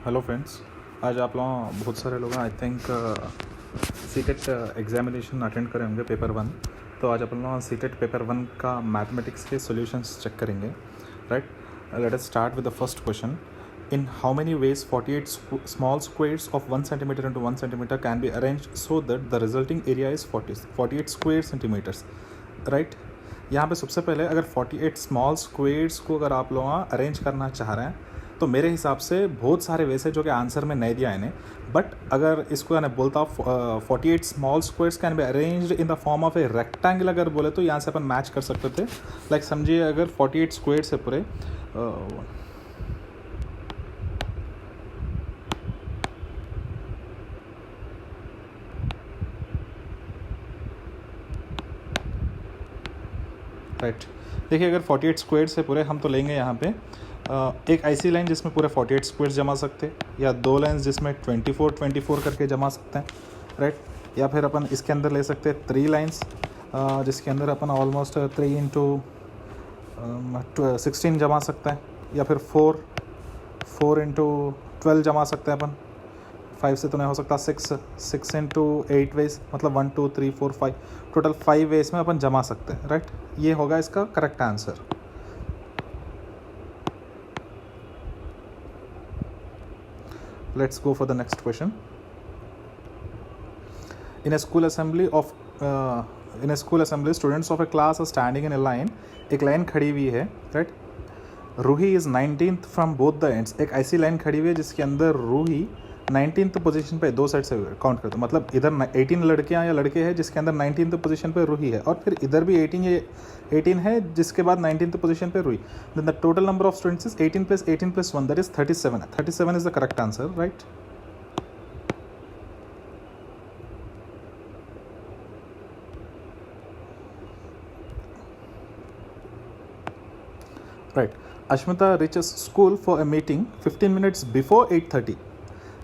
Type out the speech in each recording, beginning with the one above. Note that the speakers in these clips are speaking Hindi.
हेलो फ्रेंड्स, आज आप लोग बहुत सारे लोग I think CTET examination attend करे होंगे पेपर 1। तो आज अपन लोग सीटेट पेपर 1 का मैथमेटिक्स के सॉल्यूशंस चेक करेंगे, right. Let us start with the first question. In how many ways 48 small squares of 1 centimetre into 1 centimetre can be arranged so that the resulting area is 48 square centimetres, right. यहाँ पे सबसे पहले अगर 48 स्मॉल स्क्वेयर्स को अगर आप लोग अरेंज करना चाह रहे हैं तो मेरे हिसाब से बहुत सारे वैसे जो कि आंसर में नहीं दिया इन्हें, बट अगर इसको यानी बोलता 48 small squares can be arranged in the form of a rectangle अगर बोले तो यहाँ से अपन मैच कर सकते थे। लाइक समझिए अगर 48 स्क्वेयर्स है पूरे, राइट। देखिए अगर 48 स्क्वेयर्स है पूरे, हम तो लेंगे यहाँ पे एक ऐसी लाइन जिसमें पूरे 48 स्क्वेयर्स जमा सकते हैं, या दो लाइन्स जिसमें 24 करके जमा सकते हैं, राइट। या फिर अपन इसके अंदर ले सकते हैं 3 लाइन्स जिसके अंदर अपन ऑलमोस्ट 3 इंटू 16 जमा सकते हैं, या फिर 4 इंटू 12 जमा सकते हैं अपन। 5 से तो नहीं हो सकता, 6 इंटू 8 वेज, मतलब 1 2 3 4 5, टोटल 5 वेज में अपन जमा सकते हैं, राइट। ये होगा इसका correct answer. Let's go for the next question. In a school assembly, students of a class are standing in a line. एक लाइन खड़ी हुई है, right. Ruhi is 19th from both the ends. एक ऐसी लाइन खड़ी हुई है जिसके अंदर रूही 19th पोजीशन पे, दो साइड से काउंट करते, मतलब इधर 18 लड़कियां या लड़के हैं जिसके अंदर 19th पोजीशन पे रूही है, और फिर इधर भी 18 है जिसके बाद 19th पोजीशन पे Ruhi. Then the total number of students is 18 + 1 that is 37। 37 is the correct answer, right. Right. Ashmita reaches school for a meeting 15 minutes before 8:30।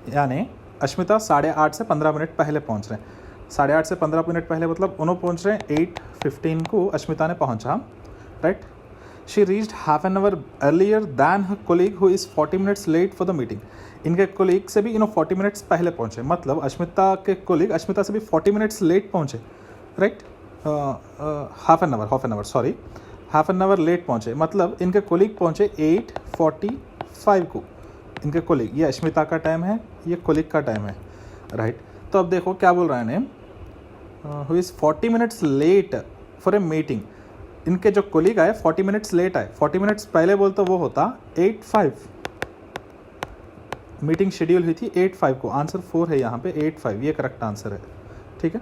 यानी अश्मिता 8:30 से 15 मिनट पहले पहुंच रहे हैं। 8:30 से 15 मिनट पहले मतलब उन्होंने पहुंच रहे हैं 8:15 को अश्मिता ने पहुंचा, right. She reached half an hour earlier than her colleague who is 40 minutes late for the meeting. इनके कोलीग से भी 40 मिनट्स पहले पहुंचे, मतलब अश्मिता के कोलीग अश्मिता से भी 40 मिनट्स लेट पहुंचे, right. Half an hour late पहुंचे, मतलब इनके कोलीग पहुंचे 8:45 को। इनके कोलीग, ये अश्मिता का टाइम है, ये कोलीग का टाइम है, राइट। तो अब देखो क्या बोल रहा है ने, who is 40 minutes late for a meeting. इनके जो कोलीग आए 40 मिनट्स लेट आए, 40 मिनट्स पहले बोलते वो होता 8:05। मीटिंग शेड्यूल हुई थी 8:05 को, आंसर 4 है यहाँ पे, 8:05 ये करेक्ट आंसर है, ठीक है।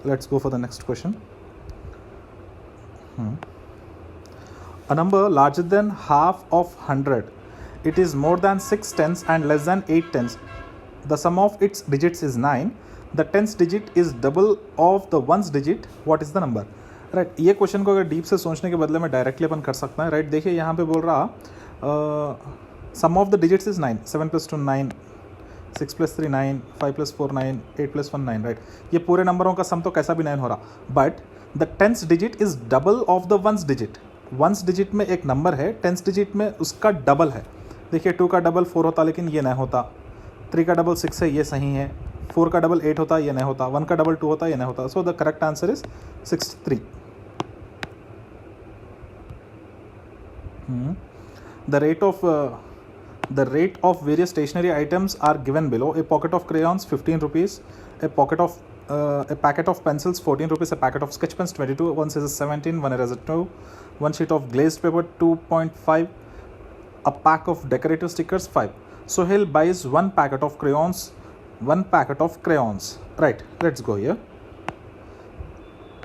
Let's go for the next question. A number larger than half of 100. It is more than 6 tens and less than 8 tens. The sum of its digits is 9. The tens digit is double of the ones digit. What is the number? Right. ये क्वेश्चन को अगर डीप से सोचने के बदले में डायरेक्टली अपन कर सकते हैं, राइट। देखिए यहाँ पे बोल रहा सम of the digits is 9, 7 + 2 9, 6 + 3 9, 5 + 4 9, 8 + 1 9, right. ये पूरे नंबरों का सम तो कैसा भी 9 हो रहा, but the tens digit is double of the ones digit. Ones digit में एक नंबर है, टेंस डिजिट में उसका डबल है। देखिए 2 का डबल 4 होता, लेकिन ये नहीं होता। 3 का डबल 6 है, ये सही है। 4 का डबल 8 होता, ये नहीं होता। 1 का डबल 2 होता, ये नहीं होता। So the correct answer is 63। The rate of various stationery items are given below. A pocket of crayons 15 rupees, a packet of pencils 14 rupees, a packet of sketch pens 22, one scissors 17, one eraser 2, one sheet of glazed paper 2.5, a pack of decorative stickers 5. Sohail buys one packet of crayons, right। Let's go here.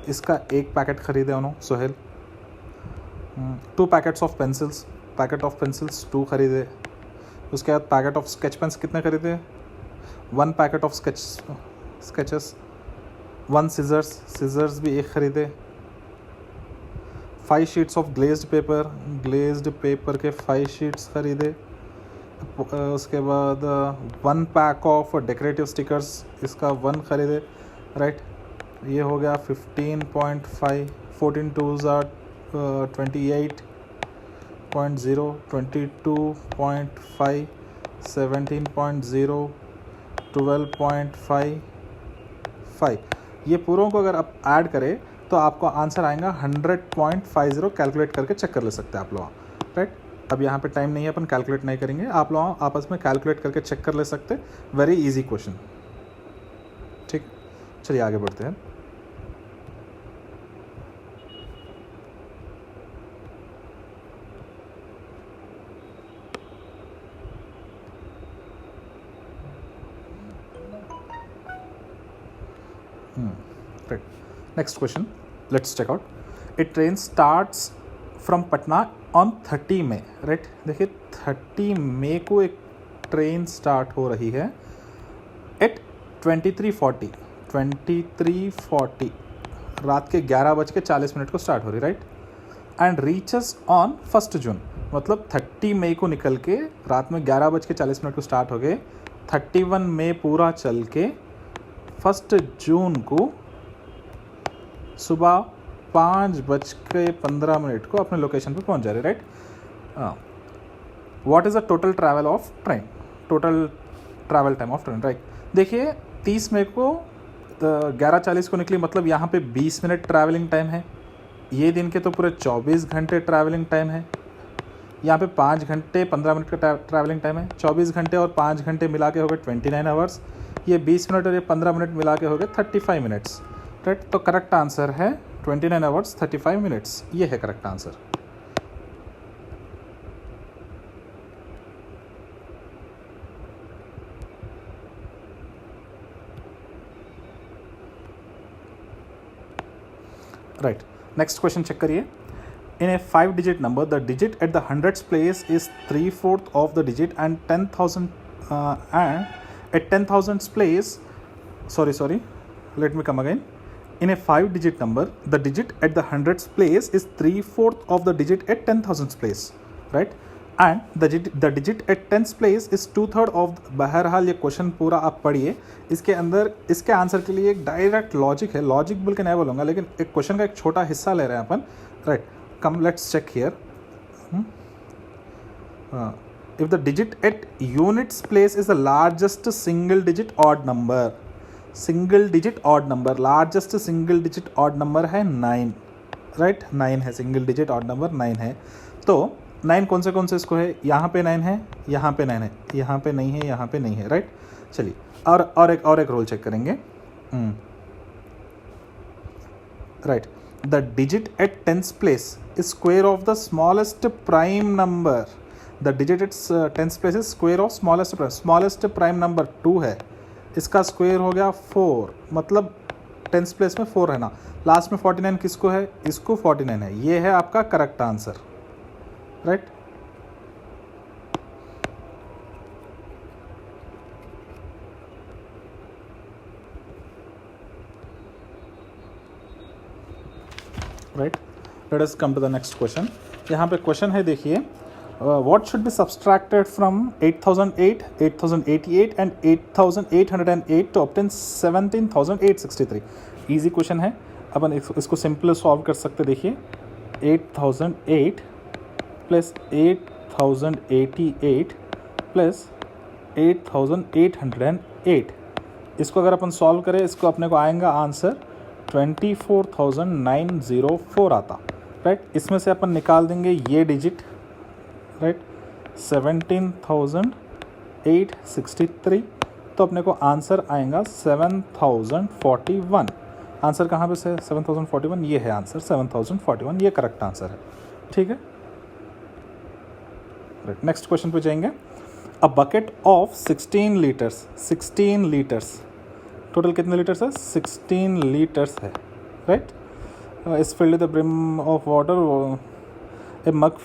इसका एक पैकेट खरीदे उन्होंने Sohail. 2 packets of pencils, packet of pencils 2 खरीदे। उसके बाद पैकेट ऑफ स्केच पेन्स कितने खरीदे, 1 पैकेट ऑफ स्केचेस, 1 सीजर्स भी एक खरीदे। 5 शीट्स ऑफ ग्लेज्ड पेपर के 5 शीट्स खरीदे। उसके बाद 1 पैक ऑफ डेकोरेटिव स्टिकर्स, इसका 1 खरीदे, राइट। ये हो गया 15.5, 14 2s are 28.0, 22.5, 17.0, 12.5। ये पूरों को अगर आप ऐड करें तो आपको आंसर आएगा 100.50। कैलकुलेट करके चेक कर ले सकते हैं आप लोग, राइट। अब यहाँ पे टाइम नहीं है, अपन कैलकुलेट नहीं करेंगे, आप लोग आपस में कैलकुलेट करके चेक कर ले सकते। वेरी इजी क्वेश्चन, ठीक। चलिए आगे बढ़ते हैं। Right. Next question. Let's check out. A train starts from Patna on 30 May. Right. देखिए 30 मई को एक ट्रेन स्टार्ट हो रही है एट 23:40 रात के 11:40 को स्टार्ट हो रही, राइट। एंड रीचेस ऑन 1 जून, मतलब 30 मई को निकल के रात में 11:40 को स्टार्ट हो गए, 31 मई पूरा चल के 1 जून को सुबह 5:15 को अपने लोकेशन पे पहुंच जा रहे, right. What is the total travel of train, total travel time of train, right. देखिए 30 मई को 11:40 को निकली, मतलब यहाँ पे 20 मिनट ट्रैवलिंग टाइम है। ये दिन के तो पूरे 24 घंटे ट्रैवलिंग टाइम है। यहाँ पे 5 घंटे 15 मिनट का ट्रैवलिंग टाइम है। 24 घंटे और 5 घंटे मिला के हो गए 29 आवर्स। ये 20 मिनट और ये 15 मिनट मिला के हो गए 35 मिनट्स, राइट। तो करेक्ट आंसर है 29 आवर्स 35 मिनट्स, ये है correct answer. Right, next question check करिए। In a 5 digit number the digit at the 100th place is 3/4 of the digit and 10,000 and at 10,000th place, sorry, let me come again. In a 5-digit number, the digit at the 100th place is 3/4 of the digit at 10,000th place, right? And the digit at 10th place is 2/3 of बहरहाल ये क्वेश्चन पूरा आप पढ़िए। इसके अंदर इसके आंसर के लिए एक डायरेक्ट लॉजिक है, लॉजिक बोल के नहीं बोलूँगा, लेकिन एक क्वेश्चन का एक छोटा हिस्सा ले रहे हैं अपन, right. Come let's check here. If the digit at units place is the largest single digit odd number, largest single digit odd number है 9, right? 9 है, single digit odd number 9 है। तो 9 कौन से इसको है, यहाँ पे 9 है, यहाँ पे 9 है, यहाँ पे नहीं है, यहाँ पे नहीं है, राइट। चलिए और एक रोल चेक करेंगे, right. The digit at 10th place is square of the smallest prime number. The digit at 10th place is square of smallest prime number 2 है, इसका स्क्वायर हो गया 4, मतलब 10th place में 4 है ना, लास्ट में 49 किसको है, इसको 49 है। ये है आपका correct answer, right. Right, let us come to the next question. यहाँ पे क्वेश्चन है, देखिए what should be subtracted from 8008, 8088 and 8808 to obtain 17863। Easy question है, अपन इसको सिंपल सॉल्व कर सकते। देखिए 8008 प्लस 8088 प्लस 8808, इसको अगर अपन सॉल्व करें, इसको अपने को आएगा आंसर 24,904 आता, राइट। इसमें से अपन निकाल देंगे ये डिजिट, राइट, 17,863, तो अपने को आंसर आएगा 7,041। आंसर कहाँ पे से 7,041, ये है आंसर 7,041, ये करेक्ट आंसर है, ठीक है, राइट। नेक्स्ट क्वेश्चन पे जाएंगे। A bucket of 16 litres, total कितने लीटर्स है, 16 लीटर्स है, राइट। इस filled the brim of water, a mug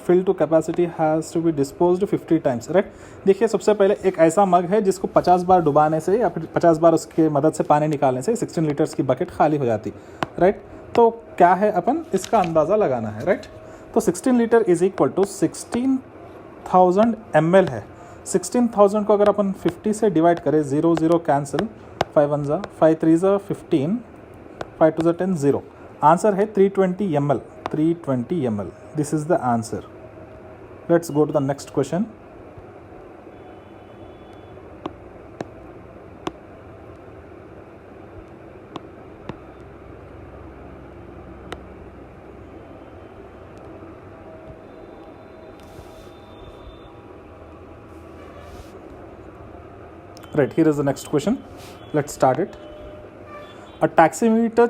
filled to capacity has to be disposed 50 times, right. देखिए सबसे पहले एक ऐसा मग है जिसको 50 बार डुबाने से या फिर 50 बार उसके मदद से पानी निकालने से 16 लीटर्स की बकेट खाली हो जाती, राइट। तो क्या है, अपन इसका अंदाज़ा लगाना है, राइट। तो 16 litre is equal to 16,000 ml है। 16,000 को अगर अपन 50 से डिवाइड करें, 0 0 कैंसिल, 5 1 ज़ा 5 3 ज़ा 15, 5 2 ज़ा 10, 0. आंसर है 320 ml. 320 ml. This is the answer. Let's go to the next question. Right, here is the next question. Let's start it. A taximeter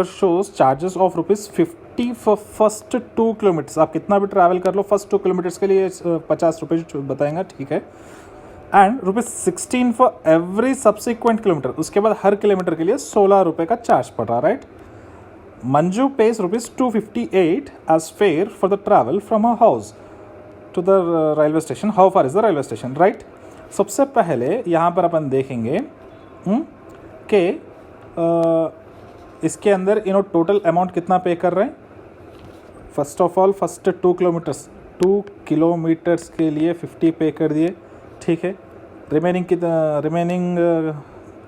shows charges of ₹50 for first 2 kilometers. आप कितना भी ट्रैवल कर लो, फर्स्ट 2 किलोमीटर्स के लिए 50 रुपये बताएंगा, ठीक है. And ₹16 for every subsequent kilometre. उसके बाद हर किलोमीटर के लिए 16 रुपये का चार्ज पड़ रहा, right. Manju pays ₹258 as fare for the travel from her house to the railway station. How far is the railway station, right. सबसे पहले यहाँ पर अपन देखेंगे कि इसके अंदर टोटल अमाउंट कितना पे कर रहे हैं. First of all first 2 kilometres के लिए 50 पे कर दिए, ठीक है. रिमेनिंग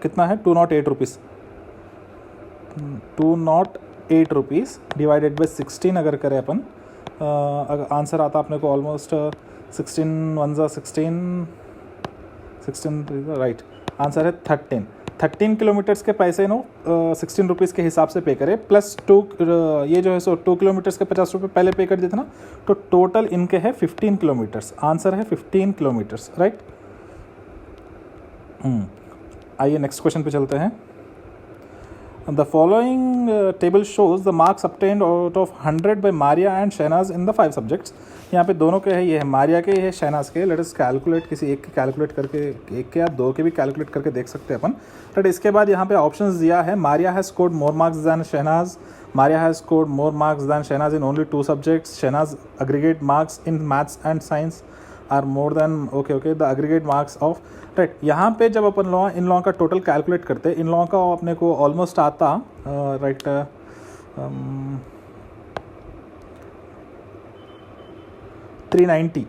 कितना है, 208 रुपीज़. 208 रुपीज़ डिवाइडेड बाई 16 अगर करें अपन, अगर आंसर आता अपने को ऑलमोस्ट 16 1 ज़ा 16 राइट. आंसर है 13 किलोमीटर्स के पैसे 16 रुपीज़ के हिसाब से पे करें, प्लस 2 ये जो है 2 किलोमीटर्स के 50 रुपये पहले पे कर देते ना, तो टोटल इनके है 15 किलोमीटर्स. आंसर है 15 किलोमीटर्स, राइट. आइए नेक्स्ट क्वेश्चन पे चलते हैं. The following table shows the marks obtained out of 100 by Maria and Shahnaz in the 5 subjects. यहाँ पे दोनों के है, ये है मारिया के, ये है शहनाज के. लेट अस कैलकुलेट, किसी एक के कैलकुलेट करके, एक के या दो के भी कैलकुलेट करके देख सकते हैं अपन. बट इसके बाद यहाँ पे ऑप्शंस दिया है. Maria has scored more marks than Shahnaz. Maria has scored more marks than Shahnaz in only 2 subjects. Shahnaz aggregate marks in maths and science are more than okay the aggregate marks of, right. यहाँ पे जब अपन इन लोगों का टोटल कैलकुलेट करते, इन लोगों का अपने को ऑलमोस्ट आता, राइट, 390,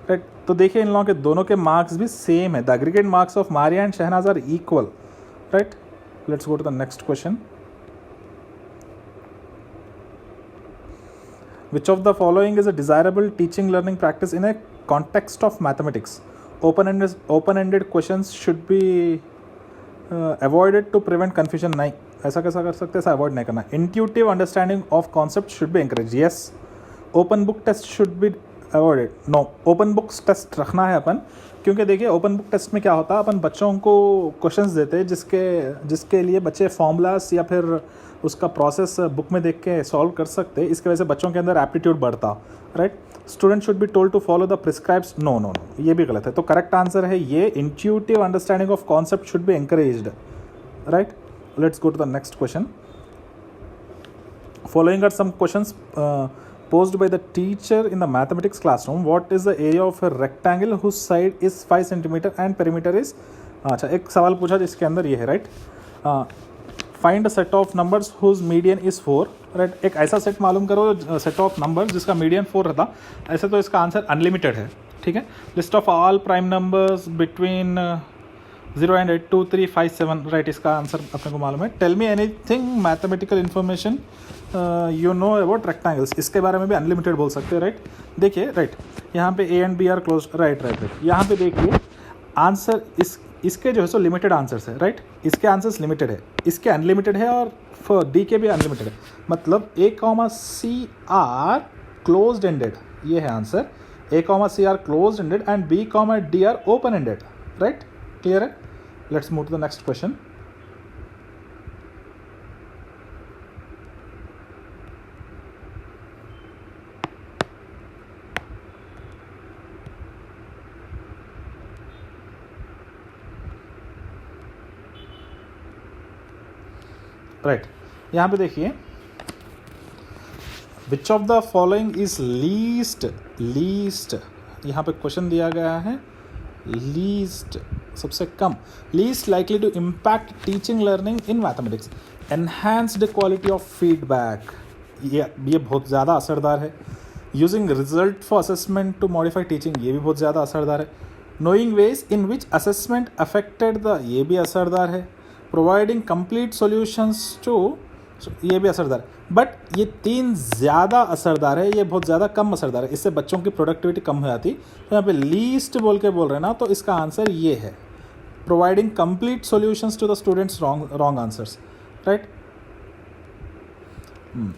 राइट. तो देखिए इन लोगों के दोनों के मार्क्स भी सेम है. The aggregate marks of Maria and Shahnaz are equal, right. Let's go to the next question. Which of the following is a desirable teaching learning practice in a context of mathematics? Open-ended questions should be avoided to prevent confusion. नहीं, ऐसा कैसा कर सकते हैं, ऐसा अवॉइड नहीं करना. Intuitive understanding of concept should be encouraged. Yes. Open book test should be avoided. No. Open books test रखना है अपन, क्योंकि देखिए ओपन बुक टेस्ट में क्या होता है, अपन बच्चों को क्वेश्चंस देते हैं जिसके लिए बच्चे फॉर्मूलास या फिर उसका प्रोसेस बुक में देख के सॉल्व कर सकते हैं. इसकी वजह से बच्चों के अंदर एप्टीट्यूड बढ़ता, right. Student should be told to follow the prescribes. No, ये भी गलत है. तो करेक्ट आंसर है ये, intuitive understanding of concept should be encouraged, right. Let's go to the next question. Following are some questions posed by the teacher in the mathematics classroom. What is the area of a rectangle whose side is 5 centimeter and perimeter is, अच्छा एक सवाल पूछा जिसके अंदर ये है, right. Find a set of numbers whose median is 4, right. एक ऐसा सेट मालूम करो, सेट ऑफ नंबर्स जिसका मीडियन 4 रहता. ऐसे तो इसका आंसर अनलिमिटेड है, ठीक है. List of all prime numbers between 0 and 8 2 3 5 7, right. इसका आंसर अपने को मालूम है. Tell me anything mathematical information you know about rectangles. इसके बारे में भी अनलिमिटेड बोल सकते हैं, राइट. देखिए, राइट, यहाँ पे A and B are close, right. यहाँ पे देखिए आंसर इसके जो है सो लिमिटेड आंसर्स है, राइट. इसके आंसर्स लिमिटेड है, इसके अनलिमिटेड है, और डी के भी अनलिमिटेड है. मतलब A, C are closed ended, ये है answer. A, C are closed ended and B, D are open ended, right. Clear है. Let's move to the next question. Right. यहाँ पे देखिए, which of the following is least, यहाँ पे क्वेश्चन दिया गया है, लीस्ट सबसे कम, least likely to impact teaching learning in mathematics. Enhanced quality of feedback, ये बहुत ज़्यादा असरदार है. Using result for assessment to modify teaching, ये भी बहुत ज़्यादा असरदार है. Knowing ways in which assessment affected the, ये भी असरदार है। प्रोवाइडिंग कंप्लीट सॉल्यूशंस टू, ये भी असरदार है। बट ये 3 ज़्यादा असरदार है, ये बहुत ज़्यादा कम असरदार है, इससे बच्चों की प्रोडक्टिविटी कम हो जाती। तो यहाँ पे लीस्ट बोल के बोल रहे हैं ना, तो इसका आंसर ये है, providing complete solutions to the students, wrong answers, right.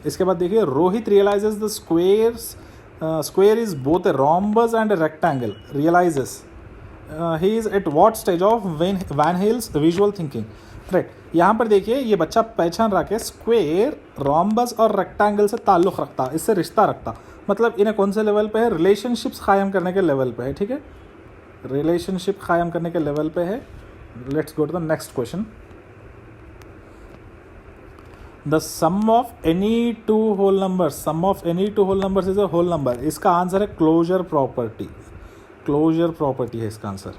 इसके बाद देखिए, Rohit realises the square is both a rhombus and a rectangle, realises he is at what stage of van Hiele's visual thinking, right. यहाँ पर देखिए ये बच्चा पहचान रहा कि स्क्वेयर रॉम्बस और रेक्टेंगल से ताल्लुक़ रखता, इससे रिश्ता रखता, मतलब इन्हें कौन से लेवल पे है, रिलेशनशिप्स कायम करने के लेवल पे है, ठीक है, रिलेशनशिप कायम करने के लेवल पे है। Let's go to the next question. The sum of any two whole numbers, sum of any two whole numbers is a whole number, इसका आंसर है क्लोजर प्रॉपर्टी, क्लोजर प्रॉपर्टी है इसका answer.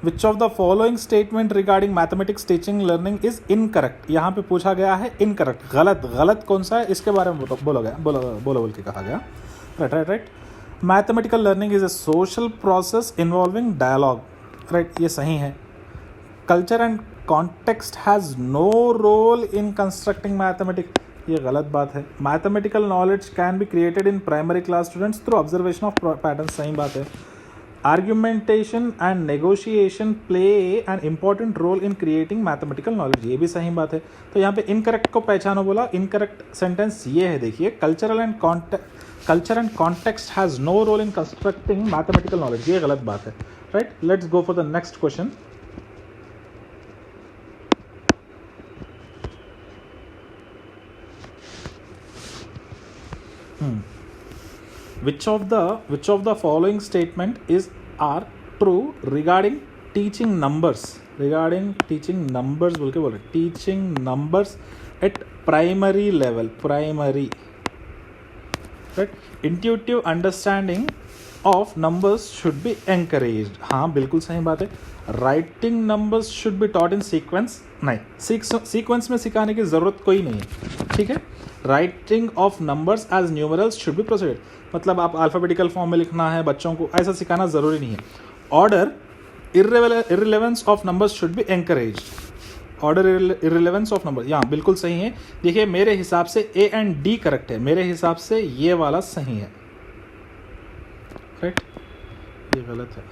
Which of the following statement regarding mathematics teaching learning is incorrect, यहाँ पे पूछा गया है इनकरेक्ट, गलत कौन सा है, इसके बारे में बोल के कहा गया, right. Mathematical learning is a social process involving dialogue, right, ये सही है। Culture and context has no role in constructing mathematics, ये गलत बात है। Mathematical knowledge can be created in primary class students through observation of pattern, सही बात है। Argumentation and negotiation play an important role in creating mathematical knowledge, ये भी सही बात है। तो यहाँ पे इनकरेक्ट को पहचानो बोला, इनकरेक्ट सेंटेंस ये है, देखिए, culture and context has no role in constructing mathematical knowledge, ये गलत बात है, right. Let's go for the next question. Which of the following statement are true regarding teaching numbers? Regarding teaching numbers बोल के बोल रहे, teaching numbers at primary level, primary, right? Intuitive understanding of numbers should be encouraged, हाँ बिल्कुल सही बात है। Writing numbers should be taught in sequence, नहीं, sequence में सिखाने की ज़रूरत कोई नहीं है, ठीक है। Writing of numbers as numerals should be proceeded, मतलब आप अल्फ़ाबेटिकल फॉर्म में लिखना है बच्चों को, ऐसा सिखाना ज़रूरी नहीं है। Order इररिलेवेंस of numbers should be encourage, order इररिलेवेंस of number, यहाँ बिल्कुल सही है। देखिए मेरे हिसाब से ए एंड डी करेक्ट है, मेरे हिसाब से ये वाला सही है, राइट, ये गलत है।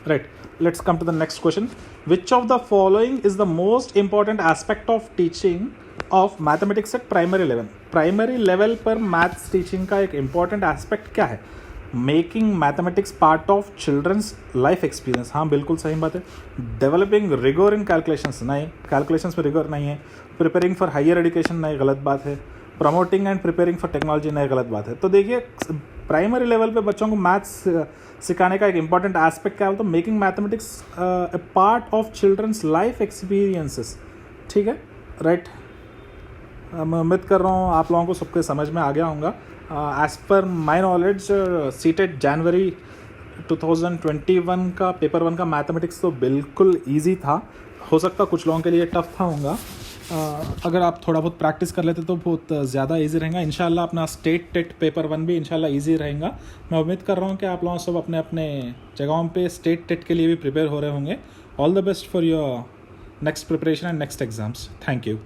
Right, let's come to the next question. Which of the following is the most important aspect of teaching of mathematics at primary level? Primary level पर maths teaching का एक important aspect क्या है? Making mathematics part of children's life experience, हाँ बिल्कुल सही बात है। Developing rigor in calculations, नहीं, calculations में rigor नहीं है। Preparing for higher education, नहीं, गलत बात है। Promoting and preparing for technology, नहीं, गलत बात है। तो देखिए प्राइमरी लेवल पे बच्चों को मैथ्स सिखाने का एक इम्पॉर्टेंट एस्पेक्ट क्या होता है, making mathematics a part of children's life experiences, ठीक है, राइट। मैं उम्मीद कर रहा हूँ आप लोगों को सबके समझ में आ गया होगा। As per my knowledge CTET जनवरी 2021 का पेपर 1 का मैथमेटिक्स तो बिल्कुल ईजी था, हो सकता कुछ लोगों के लिए टफ था होगा। अगर आप थोड़ा बहुत प्रैक्टिस कर लेते तो बहुत ज़्यादा इजी रहेगा। इंशाल्लाह अपना स्टेट टेट पेपर 1 भी इंशाल्लाह इजी रहेगा। मैं उम्मीद कर रहा हूँ कि आप लोग सब अपने अपने जगहों पे स्टेट टेट के लिए भी प्रिपेयर हो रहे होंगे। All the best for your next preparation and next exams. Thank you.